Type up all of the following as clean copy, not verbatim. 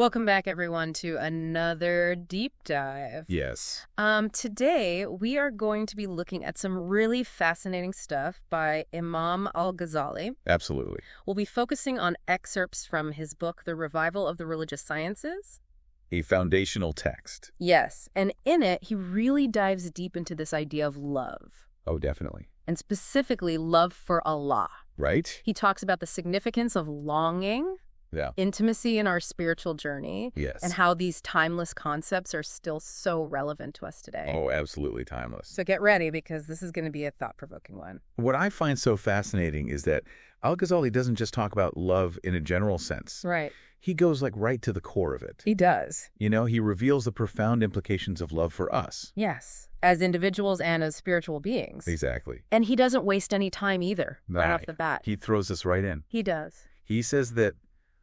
Welcome back, everyone, to another deep dive. Yes. Today, we are going to be looking at some really fascinating stuff by Imam al-Ghazali. Absolutely. We'll be focusing on excerpts from his book, The Revival of the Religious Sciences. A foundational text. Yes, and in it, he really dives deep into this idea of love. Oh, definitely. And specifically, love for Allah. Right? He talks about the significance of longing, intimacy in our spiritual journey, Yes. and how these timeless concepts are still so relevant to us today. Oh, absolutely timeless. So get ready, because this is going to be a thought-provoking one. What I find so fascinating is that al-Ghazali doesn't just talk about love in a general sense. Right. He goes right to the core of it. He does. You know, he reveals the profound implications of love for us. Yes, as individuals and as spiritual beings. Exactly. And he doesn't waste any time either, right off the bat. He throws us right in. He does. He says that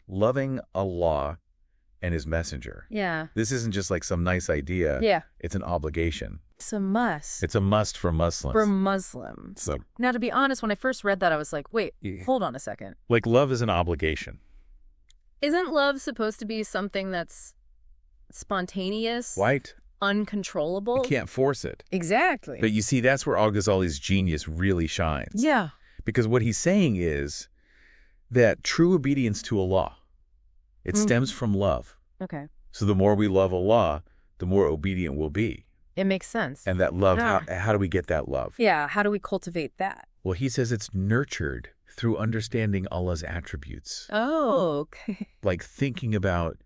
loving Allah and his messenger. Yeah. This isn't just like some nice idea. Yeah. It's an obligation. It's a must. It's a must for Muslims. For Muslims. So, now, to be honest, when I first read that, I was like, wait, hold on a second. like, love is an obligation. Isn't love supposed to be something that's spontaneous? Right? Uncontrollable? You can't force it. Exactly. But you see, that's where al-Ghazali's genius really shines. Yeah. Because what he's saying is that true obedience to Allah, it stems from love. Okay. So the more we love Allah, the more obedient we'll be. It makes sense. And that love, how do we get that love? Yeah, how do we cultivate that? Well, he says it's nurtured through understanding Allah's attributes. Oh, okay. Like thinking about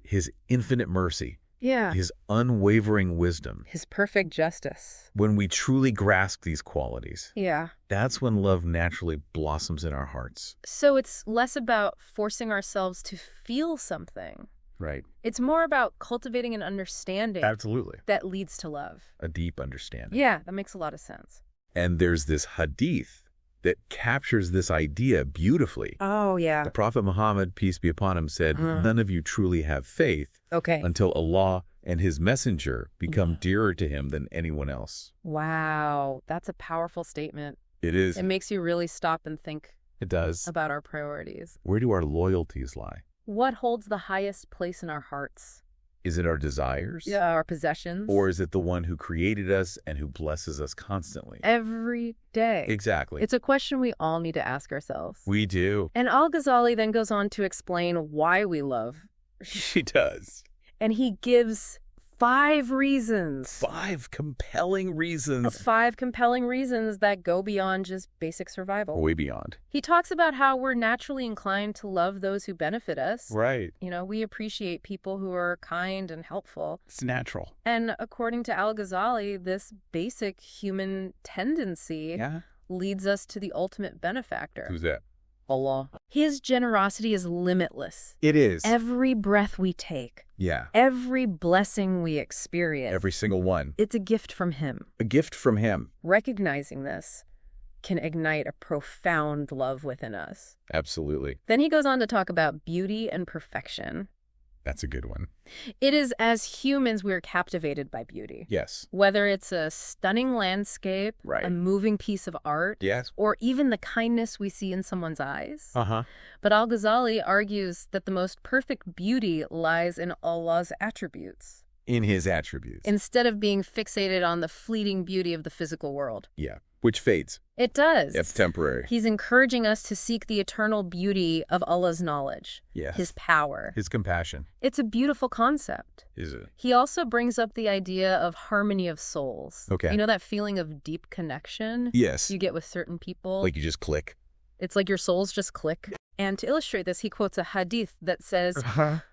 his infinite mercy. Yeah. His unwavering wisdom. His perfect justice. When we truly grasp these qualities, yeah, that's when love naturally blossoms in our hearts. So it's less about forcing ourselves to feel something. Right. It's more about cultivating an understanding. Absolutely. That leads to love. A deep understanding. Yeah, that makes a lot of sense. And there's this hadith that captures this idea beautifully. Oh, yeah. The Prophet Muhammad, peace be upon him, said, none of you truly have faith until Allah and his messenger become dearer to him than anyone else. Wow. That's a powerful statement. It is. It makes you really stop and think. It does. About our priorities. Where do our loyalties lie? What holds the highest place in our hearts? Is it our desires? Yeah, our possessions. Or is it the one who created us and who blesses us constantly? Every day. Exactly. It's a question we all need to ask ourselves. We do. And al-Ghazali then goes on to explain why we love. She does. And he gives 5 reasons. 5 compelling reasons. 5 compelling reasons that go beyond just basic survival. Way beyond. He talks about how we're naturally inclined to love those who benefit us. Right. You know, we appreciate people who are kind and helpful. It's natural. And according to al-Ghazali, this basic human tendency leads us to the ultimate benefactor. Who's that? Allah. His generosity is limitless. It is. Every breath we take. Yeah. Every blessing we experience. Every single one. It's a gift from him. A gift from him. Recognizing this can ignite a profound love within us. Absolutely. Then he goes on to talk about beauty and perfection. That's a good one. It is as humans we're captivated by beauty. Yes. Whether it's a stunning landscape, a moving piece of art, or even the kindness we see in someone's eyes. But al-Ghazali argues that the most perfect beauty lies in Allah's attributes. In his attributes. Instead of being fixated on the fleeting beauty of the physical world. Yeah. Which fades. It does. It's temporary. He's encouraging us to seek the eternal beauty of Allah's knowledge. Yes. His power. His compassion. It's a beautiful concept. Is it? He also brings up the idea of harmony of souls. Okay. You know that feeling of deep connection? Yes. You get with certain people? Like you just click. It's like your souls just click. And to illustrate this, he quotes a hadith that says,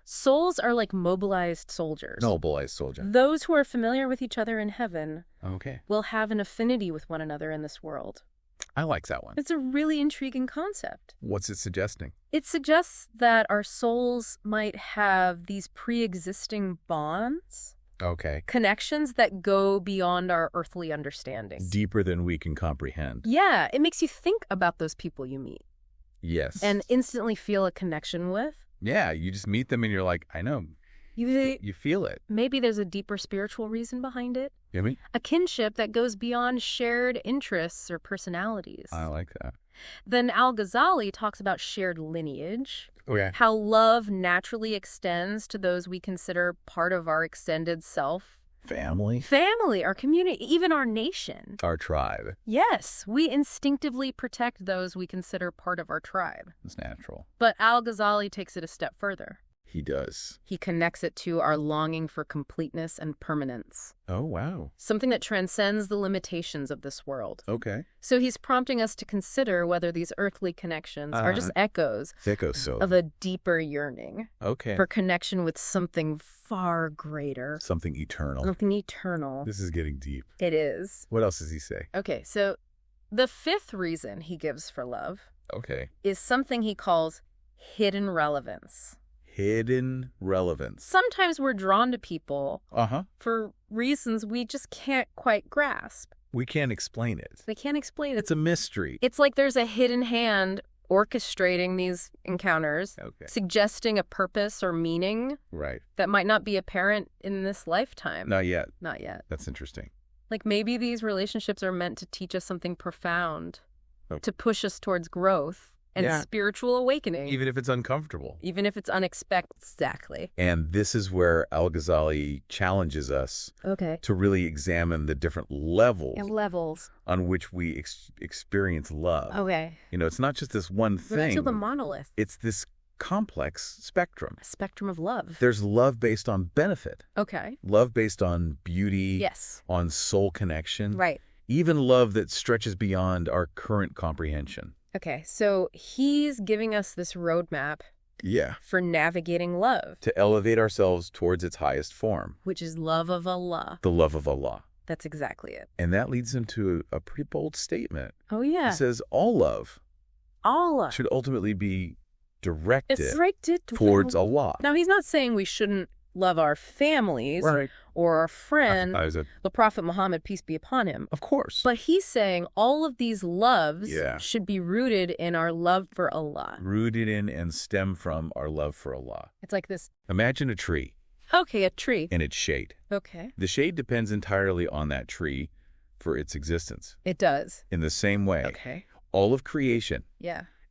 souls are like mobilized soldiers. Mobilized soldier. Those who are familiar with each other in heaven will have an affinity with one another in this world. I like that one. It's a really intriguing concept. What's it suggesting? It suggests that our souls might have these pre-existing bonds. Okay. Connections that go beyond our earthly understanding. Deeper than we can comprehend. Yeah, it makes you think about those people you meet. Yes. And instantly feel a connection with. Yeah, you just meet them and you're like, I know. You feel it. Maybe there's a deeper spiritual reason behind it. You know what I mean? A kinship that goes beyond shared interests or personalities. I like that. Then al-Ghazali talks about shared lineage, how love naturally extends to those we consider part of our extended self. Family, our community, even our nation. Our tribe. Yes, we instinctively protect those we consider part of our tribe. It's natural. But al-Ghazali takes it a step further. He does. He connects it to our longing for completeness and permanence. Oh, wow. Something that transcends the limitations of this world. Okay. So he's prompting us to consider whether these earthly connections are just echoes of a deeper yearning. Okay. For connection with something far greater. Something eternal. Something eternal. This is getting deep. It is. What else does he say? Okay, so the fifth reason he gives for love is something he calls hidden relevance. Hidden relevance. Sometimes we're drawn to people for reasons we just can't quite grasp. We can't explain it. We can't explain it. It's a mystery. It's like there's a hidden hand orchestrating these encounters, suggesting a purpose or meaning that might not be apparent in this lifetime. Not yet. Not yet. That's interesting. Like maybe these relationships are meant to teach us something profound, to push us towards growth. And spiritual awakening. Even if it's uncomfortable. Even if it's unexpected. Exactly. And this is where al-Ghazali challenges us to really examine the different levels on which we experience love. You know, it's not just this one thing. We're not the monolith. It's this complex spectrum. A spectrum of love. There's love based on benefit. Love based on beauty. Yes. On soul connection. Right. Even love that stretches beyond our current comprehension. Okay, so he's giving us this roadmap for navigating love. To elevate ourselves towards its highest form. Which is love of Allah. The love of Allah. That's exactly it. And that leads him to a pretty bold statement. Oh, yeah. He says all love should ultimately be directed towards Allah. Now, he's not saying we shouldn't love our families or our friend, the Prophet Muhammad, peace be upon him. Of course. But he's saying all of these loves should be rooted in our love for Allah. Rooted in and stem from our love for Allah. It's like this. Imagine a tree. Okay, a tree. And its shade. Okay. The shade depends entirely on that tree for its existence. It does. In the same way, all of creation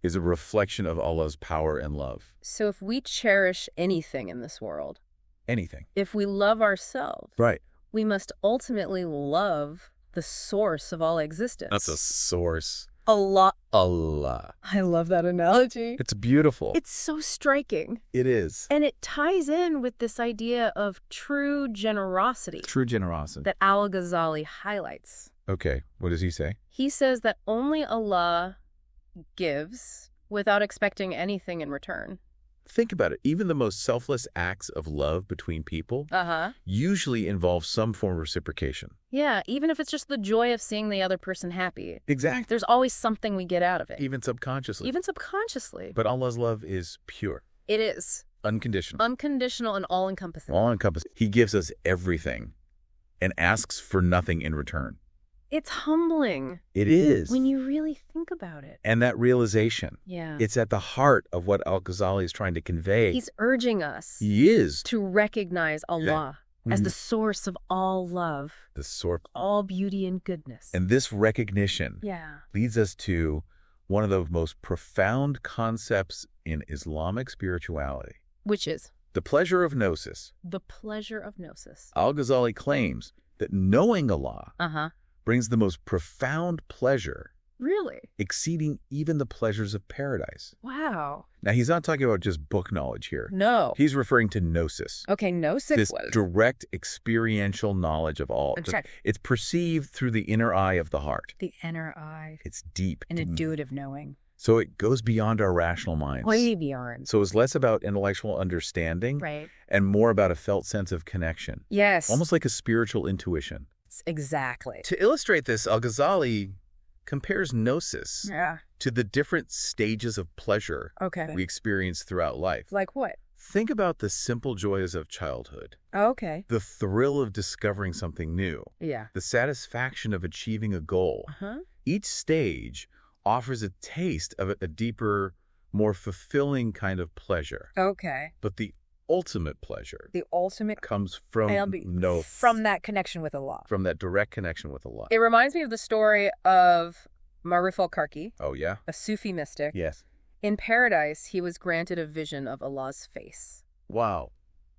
is a reflection of Allah's power and love. So if we cherish anything in this world, if we love ourselves, we must ultimately love the source of all existence. That's a source. Allah. Allah. I love that analogy. It's beautiful. It's so striking. It is. And it ties in with this idea of true generosity. True generosity. That al-Ghazali highlights. Okay. What does he say? He says that only Allah gives without expecting anything in return. Think about it. Even the most selfless acts of love between people usually involve some form of reciprocation. Yeah, even if it's just the joy of seeing the other person happy. Exactly. There's always something we get out of it. Even subconsciously. Even subconsciously. But Allah's love is pure. It is. Unconditional. Unconditional and all-encompassing. All-encompassing. He gives us everything and asks for nothing in return. It's humbling. It is. When you really think about it. And that realization. Yeah. It's at the heart of what al-Ghazali is trying to convey. He's urging us. He is. To recognize Allah as the source of all love. The source. All beauty and goodness. And this recognition leads us to one of the most profound concepts in Islamic spirituality. Which is? The pleasure of gnosis. The pleasure of gnosis. Al-Ghazali claims that knowing Allah brings the most profound pleasure. Really? Exceeding even the pleasures of paradise. Wow. Now, he's not talking about just book knowledge here. No. He's referring to gnosis. Okay, gnosis. This direct experiential knowledge of all. It's perceived through the inner eye of the heart. The inner eye. It's deep. An intuitive knowing. So it goes beyond our rational minds. Way beyond. So it's less about intellectual understanding and more about a felt sense of connection. Yes. Almost like a spiritual intuition. Exactly. To illustrate this, al-Ghazali compares gnosis to the different stages of pleasure we experience throughout life. Like what? Think about the simple joys of childhood. Okay. The thrill of discovering something new. Yeah. The satisfaction of achieving a goal. Each stage offers a taste of a deeper, more fulfilling kind of pleasure. Okay. But the ultimate pleasure. The ultimate comes from from that connection with Allah. From that direct connection with Allah. It reminds me of the story of Maruf al-Karki. Oh, yeah? A Sufi mystic. Yes. In paradise, he was granted a vision of Allah's face. Wow.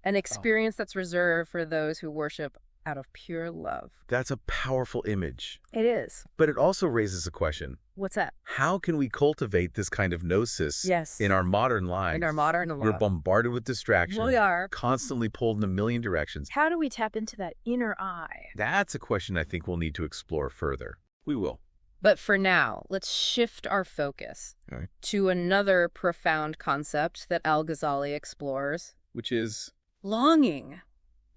An experience that's reserved for those who worship out of pure love. That's a powerful image. It is. But it also raises a question. What's that? How can we cultivate this kind of gnosis in our modern lives? In our modern lives. We're bombarded with distractions. We are. Constantly pulled in a million directions. How do we tap into that inner eye? That's a question I think we'll need to explore further. We will. But for now, let's shift our focus to another profound concept that al-Ghazali explores. Which is? Longing.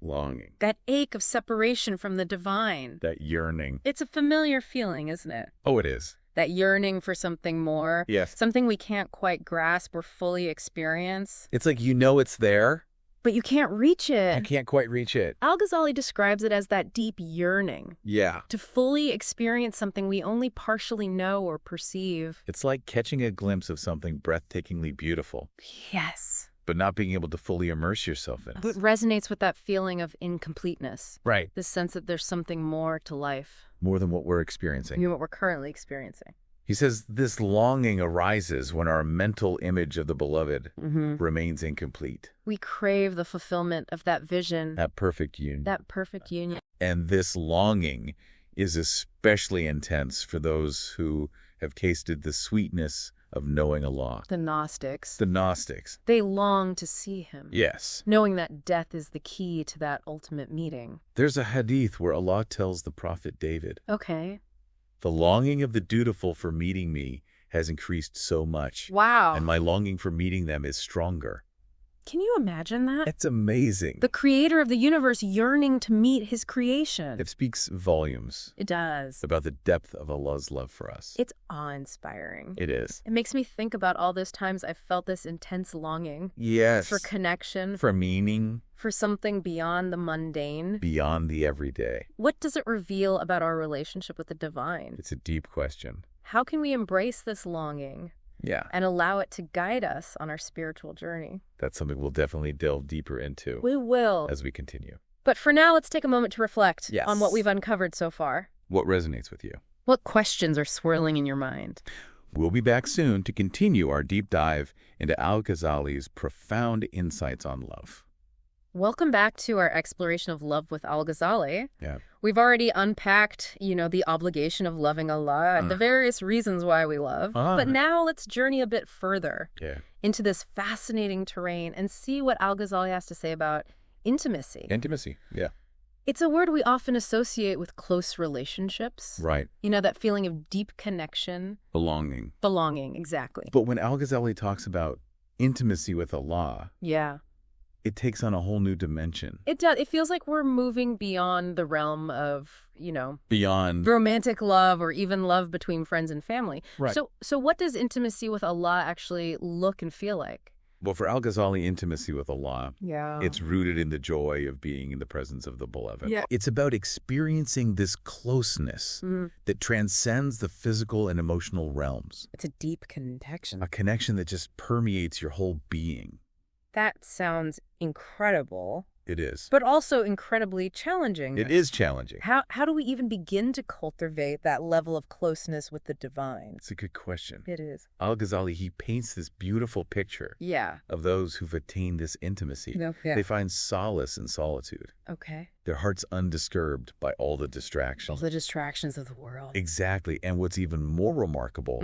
Longing. That ache of separation from the divine. That yearning. It's a familiar feeling, isn't it? Oh, it is. That yearning for something more. Yes. Something we can't quite grasp or fully experience. It's like you know it's there. But you can't reach it. I can't quite reach it. Al-Ghazali describes it as that deep yearning. Yeah. To fully experience something we only partially know or perceive. It's like catching a glimpse of something breathtakingly beautiful. Yes. But not being able to fully immerse yourself in it. It resonates with that feeling of incompleteness. Right. The sense that there's something more to life. More than what we're experiencing. Than what we're currently experiencing. He says this longing arises when our mental image of the beloved remains incomplete. We crave the fulfillment of that vision. That perfect union. That perfect union. And this longing is especially intense for those who have tasted the sweetness of knowing Allah. The Gnostics. The Gnostics. They long to see him. Yes. Knowing that death is the key to that ultimate meeting. There's a hadith where Allah tells the Prophet David. Okay. The longing of the dutiful for meeting me has increased so much. Wow. And my longing for meeting them is stronger. Can you imagine that? It's amazing. The creator of the universe yearning to meet his creation. It speaks volumes. It does. About the depth of Allah's love for us. It's awe-inspiring. It is. It makes me think about all those times I've felt this intense longing. Yes. For connection. For meaning. For something beyond the mundane. Beyond the everyday. What does it reveal about our relationship with the divine? It's a deep question. How can we embrace this longing? Yeah. And allow it to guide us on our spiritual journey. That's something we'll definitely delve deeper into. We will. As we continue. But for now, let's take a moment to reflect on what we've uncovered so far. What resonates with you? What questions are swirling in your mind? We'll be back soon to continue our deep dive into al-Ghazali's profound insights on love. Welcome back to our exploration of love with al-Ghazali. Yeah. We've already unpacked, the obligation of loving Allah, the various reasons why we love. But now let's journey a bit further into this fascinating terrain and see what al-Ghazali has to say about intimacy. Intimacy, yeah. It's a word we often associate with close relationships. Right. That feeling of deep connection. Belonging. Belonging, exactly. But when al-Ghazali talks about intimacy with Allah, it takes on a whole new dimension. It does. It feels like we're moving beyond the realm of, beyond romantic love or even love between friends and family. Right. So what does intimacy with Allah actually look and feel like? Well, for al-Ghazali, intimacy with Allah, it's rooted in the joy of being in the presence of the beloved. Yeah. It's about experiencing this closeness that transcends the physical and emotional realms. It's a deep connection. A connection that just permeates your whole being. That sounds incredible. It is. But also incredibly challenging. It is challenging. How do we even begin to cultivate that level of closeness with the divine? It's a good question. It is. Al-Ghazali, he paints this beautiful picture of those who've attained this intimacy. They find solace in solitude. Okay. Their hearts undisturbed by all the distractions. All the distractions of the world. Exactly. And what's even more remarkable,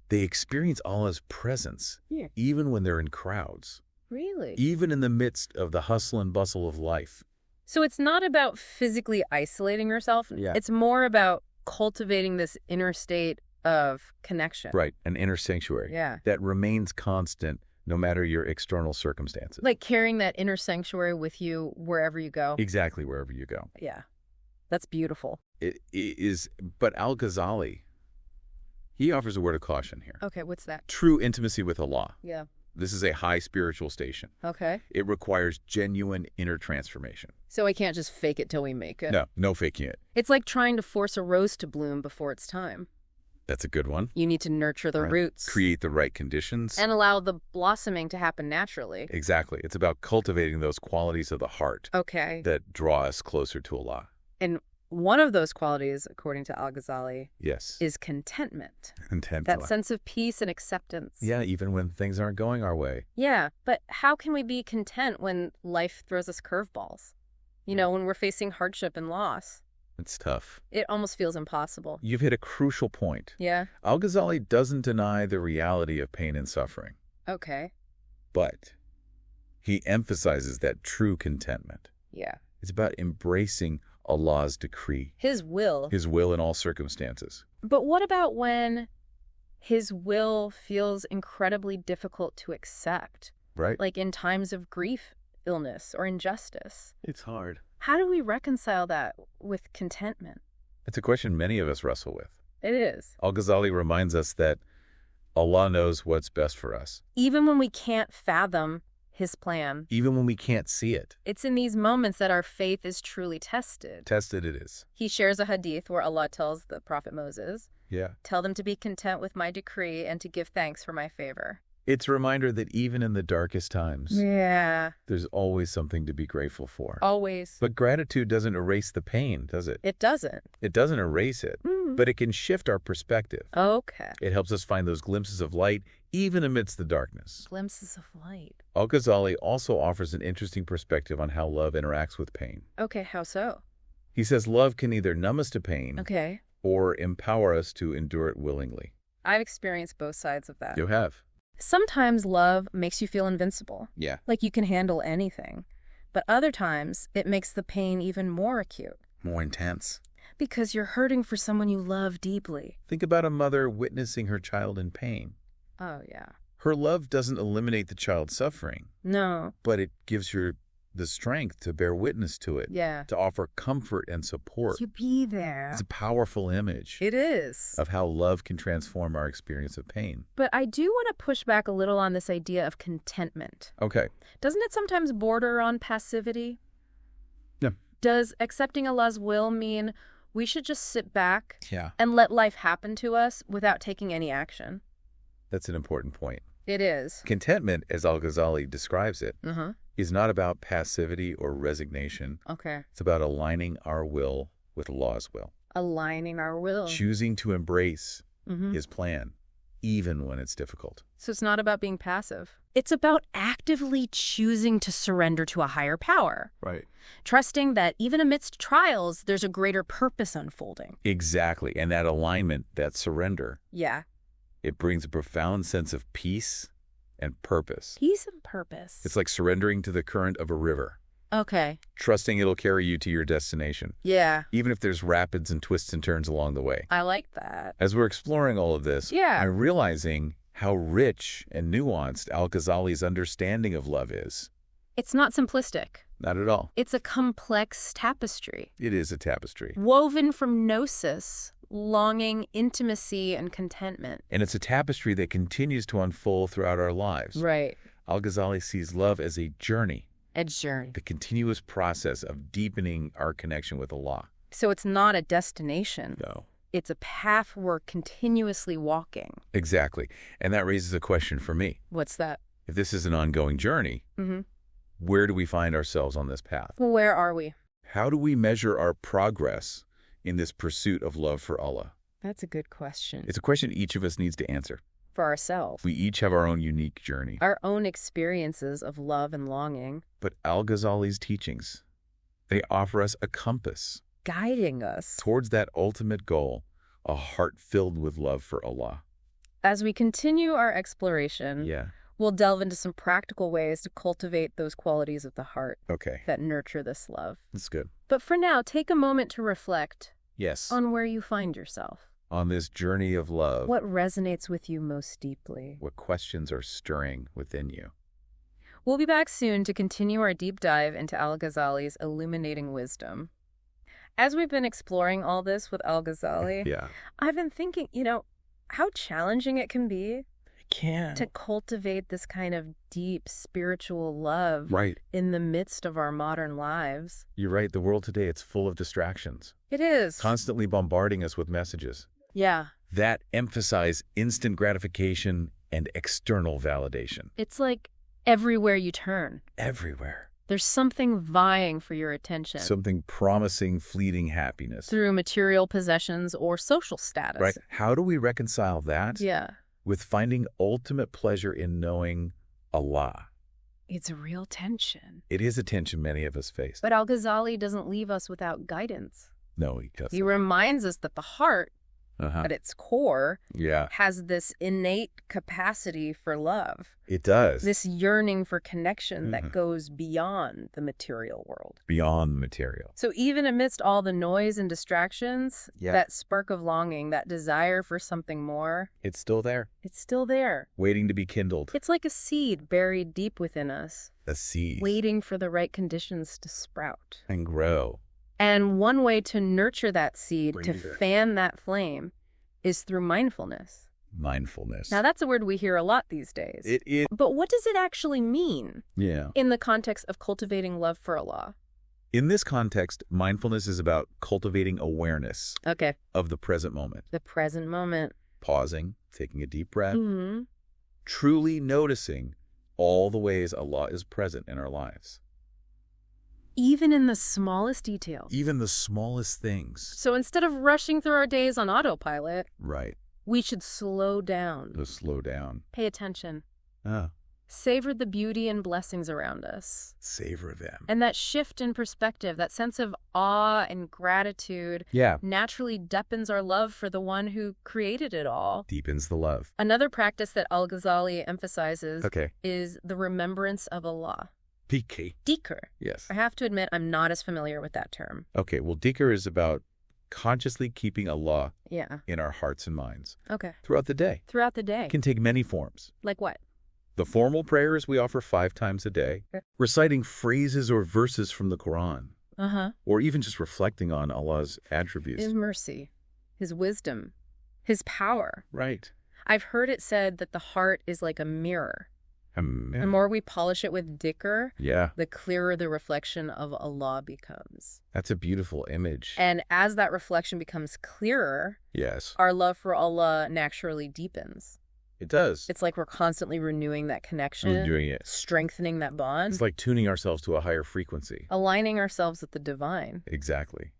they experience Allah's presence even when they're in crowds. Really? Even in the midst of the hustle and bustle of life. So it's not about physically isolating yourself. It's more about cultivating this inner state of connection. Right. An inner sanctuary. That remains constant no matter your external circumstances. Like carrying that inner sanctuary with you wherever you go. Exactly, wherever you go. Yeah. That's beautiful. It is, but al-Ghazali, he offers a word of caution here. Okay, what's that? True intimacy with Allah. Yeah. This is a high spiritual station. Okay. It requires genuine inner transformation. So I can't just fake it till we make it? No faking it. It's like trying to force a rose to bloom before it's time. That's a good one. You need to nurture the roots. Create the right conditions. And allow the blossoming to happen naturally. Exactly. It's about cultivating those qualities of the heart. Okay. That draw us closer to Allah. And one of those qualities, according to al-Ghazali, yes, is contentment. Contentment. That sense of peace and acceptance. Yeah, even when things aren't going our way. Yeah, but how can we be content when life throws us curveballs? You know, when we're facing hardship and loss. It's tough. It almost feels impossible. You've hit a crucial point. Yeah. Al-Ghazali doesn't deny the reality of pain and suffering. Okay. But he emphasizes that true contentment. Yeah. It's about embracing Allah's decree. His will. His will in all circumstances. But what about when his will feels incredibly difficult to accept? Right. Like in times of grief, illness, or injustice. It's hard. How do we reconcile that with contentment? It's a question many of us wrestle with. It is. Al-Ghazali reminds us that Allah knows what's best for us. Even when we can't fathom his plan. Even when we can't see it. It's in these moments that our faith is truly tested. Tested it is. He shares a hadith where Allah tells the Prophet Moses, yeah, tell them to be content with my decree and to give thanks for my favor. It's a reminder that even in the darkest times, yeah, there's always something to be grateful for. Always. But gratitude doesn't erase the pain, does it? It doesn't. It doesn't erase it, but it can shift our perspective. Okay. It helps us find those glimpses of light, even amidst the darkness. Glimpses of light. Al-Ghazali also offers an interesting perspective on how love interacts with pain. Okay, how so? He says love can either numb us to pain okay, or empower us to endure it willingly. I've experienced both sides of that. You have. Sometimes love makes you feel invincible. Yeah. Like you can handle anything. But other times, it makes the pain even more acute. More intense. Because you're hurting for someone you love deeply. Think about a mother witnessing her child in pain. Oh, yeah. Her love doesn't eliminate the child's suffering. No. But it gives her the strength to bear witness to it. Yeah. To offer comfort and support. You be there. It's a powerful image. It is. Of how love can transform our experience of pain. But I do want to push back a little on this idea of contentment. Okay. Doesn't it sometimes border on passivity? Yeah. Does accepting Allah's will mean we should just sit back yeah, and let life happen to us without taking any action? That's an important point. It is. Contentment, as al-Ghazali describes it, is not about passivity or resignation. Okay. It's about aligning our will with Allah's will. Aligning our will. Choosing to embrace his plan, even when it's difficult. So it's not about being passive. It's about actively choosing to surrender to a higher power. Right. Trusting that even amidst trials, there's a greater purpose unfolding. Exactly. And that alignment, that surrender. Yeah. It brings a profound sense of peace and purpose. Peace and purpose. It's like surrendering to the current of a river. Okay. Trusting it'll carry you to your destination. Yeah. Even if there's rapids and twists and turns along the way. I like that. As we're exploring all of this, yeah, I'm realizing how rich and nuanced al-Ghazali's understanding of love is. It's not simplistic. Not at all. It's a complex tapestry. It is a tapestry. Woven from gnosis, longing, intimacy, and contentment. And it's a tapestry that continues to unfold throughout our lives. Right. Al-Ghazali sees love as a journey. A journey. The continuous process of deepening our connection with Allah. So it's not a destination. No. It's a path we're continuously walking. Exactly. And that raises a question for me. What's that? If this is an ongoing journey, where do we find ourselves on this path? Well, where are we? How do we measure our progress in this pursuit of love for Allah? That's a good question. It's a question each of us needs to answer. For ourselves. We each have our own unique journey. Our own experiences of love and longing. But al-Ghazali's teachings, they offer us a compass. Guiding us. Towards that ultimate goal, a heart filled with love for Allah. As we continue our exploration, we'll delve into some practical ways to cultivate those qualities of the heart that nurture this love. That's good. But for now, take a moment to reflect on where you find yourself. On this journey of love. What resonates with you most deeply? What questions are stirring within you? We'll be back soon to continue our deep dive into al-Ghazali's illuminating wisdom. As we've been exploring all this with al-Ghazali, I've been thinking, how challenging it can be to cultivate this kind of deep spiritual love in the midst of our modern lives. You're right. The world today, it's full of distractions. It is. Constantly bombarding us with messages. Yeah. That emphasize instant gratification and external validation. It's like everywhere you turn. Everywhere. There's something vying for your attention. Something promising fleeting happiness. Through material possessions or social status. Right. How do we reconcile that with finding ultimate pleasure in knowing Allah? It's a real tension. It is a tension many of us face. But al-Ghazali doesn't leave us without guidance. No, he doesn't. He reminds us that the heart, at its core, has this innate capacity for love. It does. This yearning for connection that goes beyond the material world. Beyond the material. So even amidst all the noise and distractions, that spark of longing, that desire for something more, it's still there. It's still there. Waiting to be kindled. It's like a seed buried deep within us. A seed. Waiting for the right conditions to sprout. And grow. And one way to nurture that seed, to fan that flame, is through mindfulness. Mindfulness. Now, that's a word we hear a lot these days. It is. But what does it actually mean in the context of cultivating love for Allah? In this context, mindfulness is about cultivating awareness of the present moment. The present moment. Pausing, taking a deep breath, truly noticing all the ways Allah is present in our lives. Even in the smallest details. Even the smallest things. So instead of rushing through our days on autopilot, we should slow down. Slow down. Pay attention. Savor the beauty and blessings around us. Savor them. And that shift in perspective, that sense of awe and gratitude, naturally deepens our love for the one who created it all. Deepens the love. Another practice that al-Ghazali emphasizes is the remembrance of Allah. Dhikr. Yes. I have to admit, I'm not as familiar with that term. Okay, well, dhikr is about consciously keeping Allah in our hearts and minds. Throughout the day. Throughout the day. It can take many forms. Like what? The formal prayers we offer 5 times a day. Reciting phrases or verses from the Quran. Or even just reflecting on Allah's attributes. His mercy, His wisdom, His power. Right. I've heard it said that the heart is like a mirror. The more we polish it with dhikr, the clearer the reflection of Allah becomes. That's a beautiful image. And as that reflection becomes clearer, our love for Allah naturally deepens. It does. It's like we're constantly renewing that connection, strengthening that bond. It's like tuning ourselves to a higher frequency. Aligning ourselves with the divine. Exactly.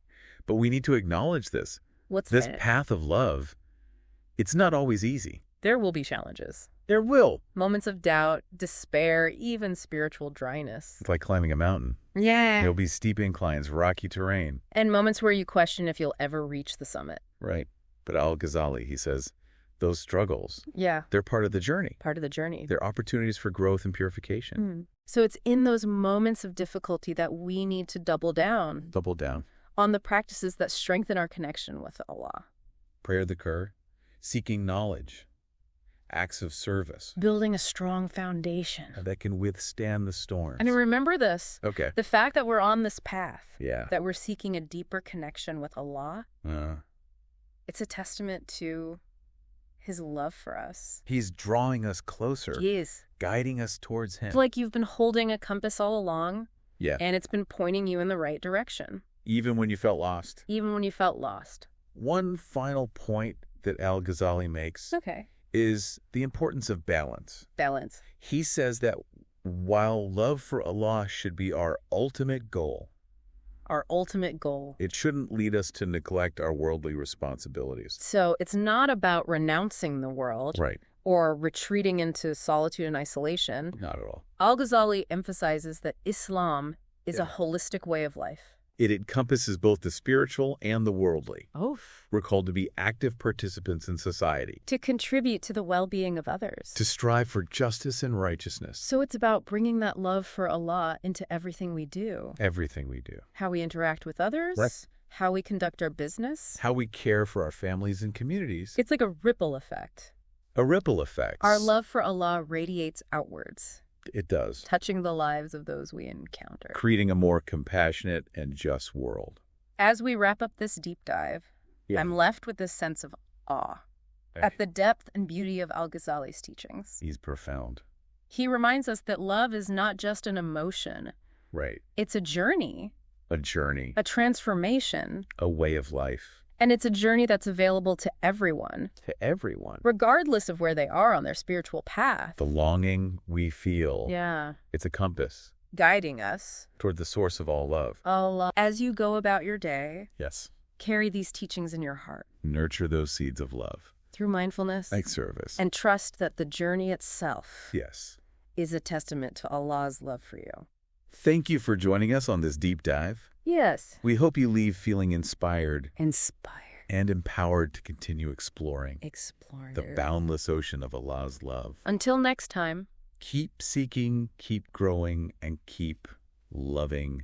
But we need to acknowledge this. This path of love, it's not always easy. There will be challenges. There will. Moments of doubt, despair, even spiritual dryness. It's like climbing a mountain. Yeah. There'll be steep inclines, rocky terrain. And moments where you question if you'll ever reach the summit. Right. But al-Ghazali, he says, those struggles, they're part of the journey. Part of the journey. They're opportunities for growth and purification. So it's in those moments of difficulty that we need to double down. Double down. On the practices that strengthen our connection with Allah. Prayer dhikr, seeking knowledge. Acts of service. Building a strong foundation. That can withstand the storms. And remember this. Okay. The fact that we're on this path. Yeah. That we're seeking a deeper connection with Allah. It's a testament to His love for us. He's drawing us closer. He is. Guiding us towards Him. It's like you've been holding a compass all along. Yeah. And it's been pointing you in the right direction. Even when you felt lost. Even when you felt lost. One final point that al-Ghazali makes. Is the importance of balance. Balance. He says that while love for Allah should be our ultimate goal, it shouldn't lead us to neglect our worldly responsibilities. So it's not about renouncing the world or retreating into solitude and isolation. Not at all. Al-Ghazali emphasizes that Islam is a holistic way of life. It encompasses both the spiritual and the worldly. Oof. We're called to be active participants in society. To contribute to the well-being of others. To strive for justice and righteousness. So it's about bringing that love for Allah into everything we do. Everything we do. How we interact with others. Right. How we conduct our business. How we care for our families and communities. It's like a ripple effect. A ripple effect. Our love for Allah radiates outwards. It does. Touching the lives of those we encounter. Creating a more compassionate and just world. As we wrap up this deep dive, I'm left with this sense of awe at the depth and beauty of al-Ghazali's teachings. He's profound. He reminds us that love is not just an emotion. Right. It's a journey. A journey. A transformation. A way of life. And it's a journey that's available to everyone. To everyone. Regardless of where they are on their spiritual path. The longing we feel. Yeah. It's a compass. guiding us toward the source of all love. Allah. As you go about your day, Yes. carry these teachings in your heart. Nurture those seeds of love. Through mindfulness. Like service. And trust that the journey itself Yes. is a testament to Allah's love for you. Thank you for joining us on this deep dive. Yes. We hope you leave feeling inspired. And empowered to continue exploring the boundless ocean of Allah's love. Until next time. Keep seeking, keep growing, and keep loving